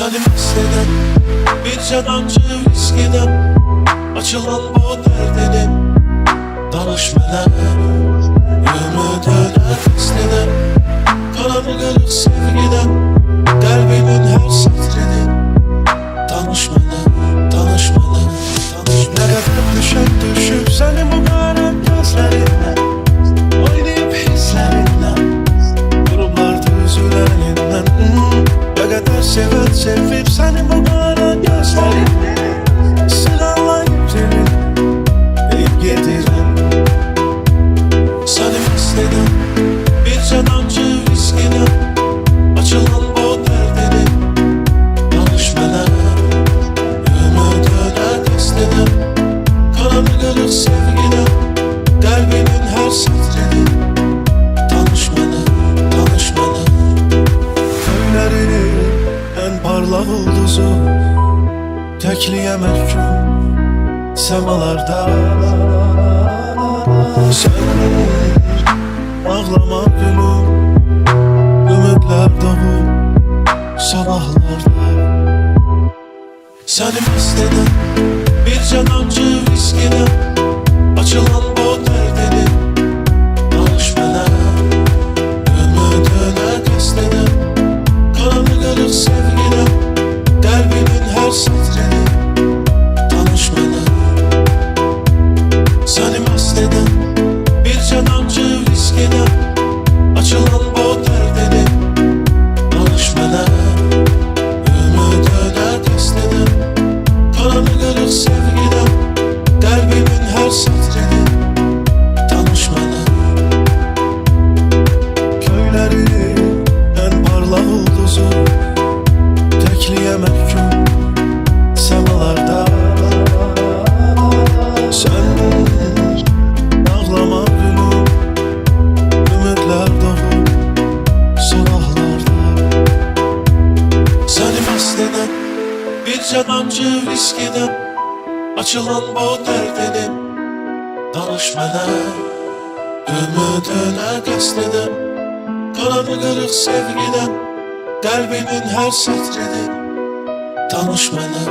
Səni mest edən bir canancı viskidən açılan bu dərdini danış mənə. Ümidinə test edən kanadı qırıq sevgidən qəlbinin hər sətrini danış mənə, danış mənə, danış mənə. Nə qədər düşüb səni bu qara gözlərindən, oynayıb hisslərindən, qurumlardı üzülərindən. Nə qədər sevib səni bu qara gözlərindən, sığallayıb seni deyib gedirəm. Səni mest edən bir canancı viskidən açılan bu dərdini danış mənə. Ümidinə test edən kanadı qırıq sevgidən qəlbinin hər sətrini danış mənə, danış mənə. Göylərinin ən parlaq ulduzu təkliyəm hər gün səmalarda. Sən ağlama gülüm, ümidlər doğub sabahlarda. Səni mest edən bir canancı viskidən açılan bu dərdini danış mənə. Ümidinə test edən kanadı qırıq sevgidən qəlbinin hər sətrini danış mənə. Səni mest edən bir canancı viskidən açılan bu dərdini danış mənə. Ümidinə test edən kanadı qırıq sevgidən qəlbinin hər sətrini danış mənə. Göylərinin ən parlaq ulduzu təkliyəm hər gün səmalarda. Sən ağlama gülüm, ümidlər doğub sabahlarda. Səni mest edən bir canancı viskidən açılan bu dərdini danış mənə. Ümidinə qəsd edən kanadı qırıq sevgidən qəlbinin hər sətrini danış mənə.